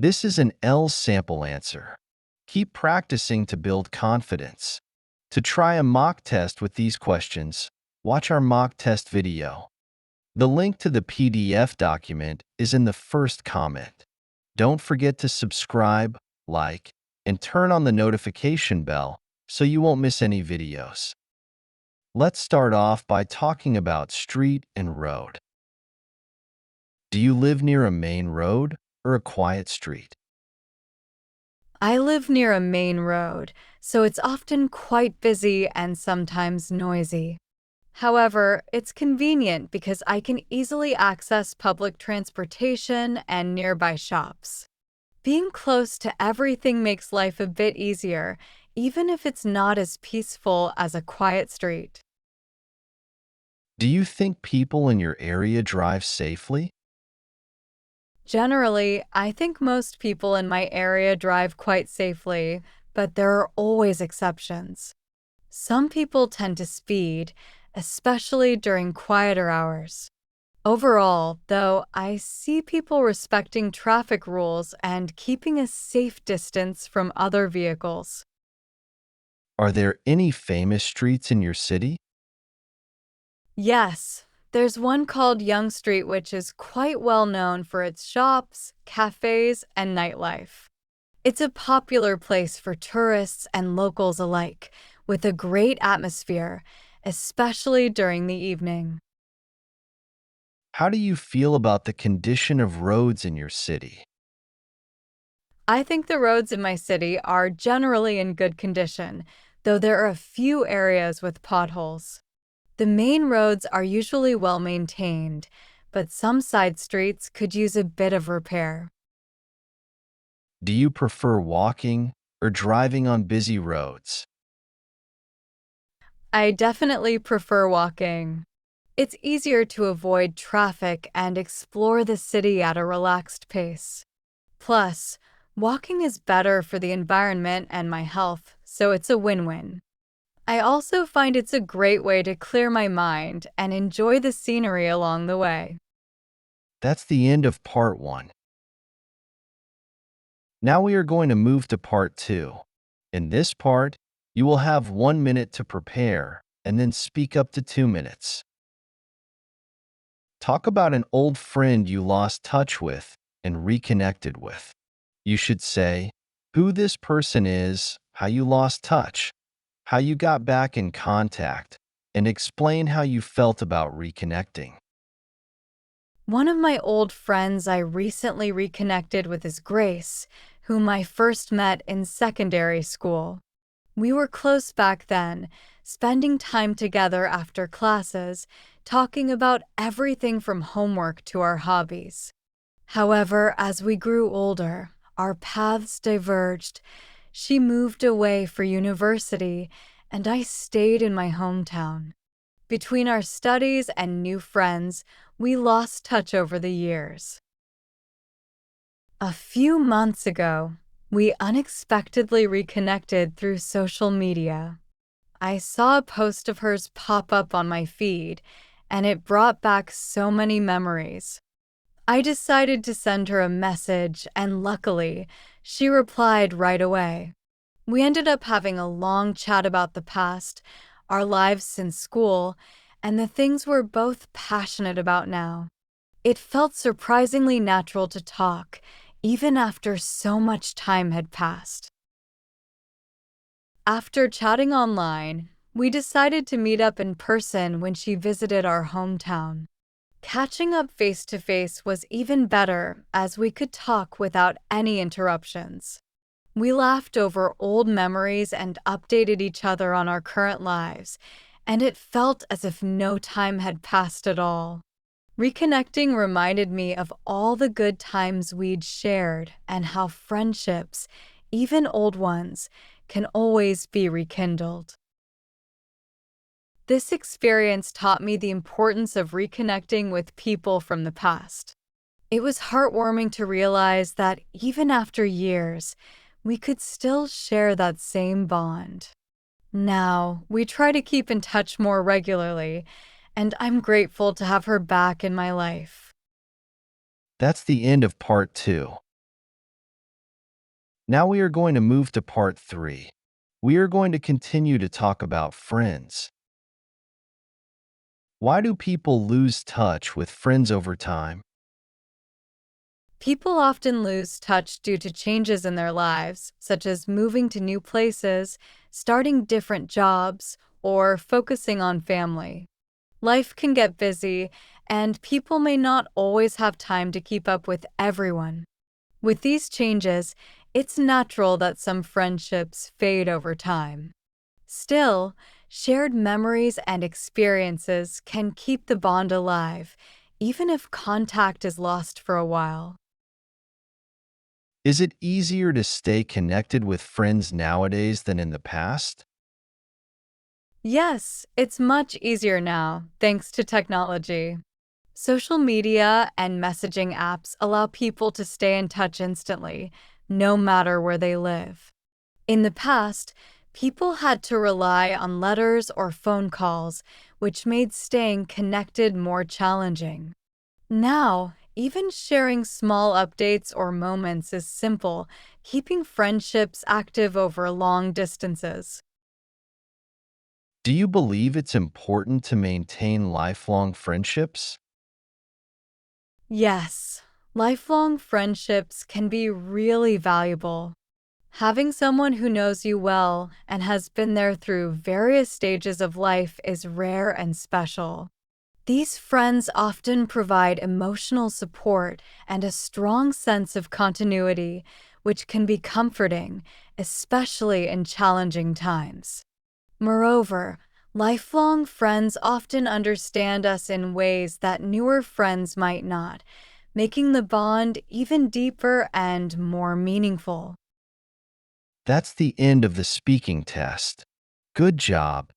This is an L sample answer. Keep practicing to build confidence. To try a mock test with these questions, watch our mock test video. The link to the PDF document is in the first comment. Don't forget to subscribe, like, and turn on the notification bell so you won't miss any videos. Let's start off by talking about street and road. Do you live near a main road or a quiet street? I live near a main road, so it's often quite busy and sometimes noisy. However, it's convenient because I can easily access public transportation and nearby shops. Being close to everything makes life a bit easier, even if it's not as peaceful as a quiet street. Do you think people in your area drive safely? Generally, I think most people in my area drive quite safely, but there are always exceptions. Some people tend to speed, especially during quieter hours. Overall, though, I see people respecting traffic rules and keeping a safe distance from other vehicles. Are there any famous streets in your city? Yes, there's one called Young Street, which is quite well known for its shops, cafes, and nightlife. It's a popular place for tourists and locals alike, with a great atmosphere, especially during the evening. How do you feel about the condition of roads in your city? I think the roads in my city are generally in good condition, though there are a few areas with potholes. The main roads are usually well maintained, but some side streets could use a bit of repair. Do you prefer walking or driving on busy roads? I definitely prefer walking. It's easier to avoid traffic and explore the city at a relaxed pace. Plus, walking is better for the environment and my health, so it's a win-win. I also find it's a great way to clear my mind and enjoy the scenery along the way. That's the end of part one. Now we are going to move to part two. In this part, you will have 1 minute to prepare and then speak up to 2 minutes. Talk about an old friend you lost touch with and reconnected with. You should say who this person is, how you lost touch, how you got back in contact, and explain how you felt about reconnecting. One of my old friends I recently reconnected with is Grace, whom I first met in secondary school. We were close back then, spending time together after classes, talking about everything from homework to our hobbies. However, as we grew older, our paths diverged. She moved away for university, and I stayed in my hometown. Between our studies and new friends, we lost touch over the years. A few months ago, we unexpectedly reconnected through social media. I saw a post of hers pop up on my feed, and it brought back so many memories. I decided to send her a message, and luckily, she replied right away. We ended up having a long chat about the past, our lives since school, and the things we're both passionate about now. It felt surprisingly natural to talk, even after so much time had passed. After chatting online, we decided to meet up in person when she visited our hometown. Catching up face to face was even better as we could talk without any interruptions. We laughed over old memories and updated each other on our current lives, and it felt as if no time had passed at all. Reconnecting reminded me of all the good times we'd shared and how friendships, even old ones, can always be rekindled. This experience taught me the importance of reconnecting with people from the past. It was heartwarming to realize that even after years, we could still share that same bond. Now, we try to keep in touch more regularly, and I'm grateful to have her back in my life. That's the end of part two. Now we are going to move to part 3. We are going to continue to talk about friends. Why do people lose touch with friends over time? People often lose touch due to changes in their lives, such as moving to new places, starting different jobs, or focusing on family. Life can get busy, and people may not always have time to keep up with everyone. With these changes, it's natural that some friendships fade over time. Still, shared memories and experiences can keep the bond alive, even if contact is lost for a while. Is it easier to stay connected with friends nowadays than in the past? Yes, it's much easier now, thanks to technology. Social media and messaging apps allow people to stay in touch instantly, no matter where they live. In the past, people had to rely on letters or phone calls, which made staying connected more challenging. Now, even sharing small updates or moments is simple, keeping friendships active over long distances. Do you believe it's important to maintain lifelong friendships? Yes, lifelong friendships can be really valuable. Having someone who knows you well and has been there through various stages of life is rare and special. These friends often provide emotional support and a strong sense of continuity, which can be comforting, especially in challenging times. Moreover, lifelong friends often understand us in ways that newer friends might not, making the bond even deeper and more meaningful. That's the end of the speaking test. Good job.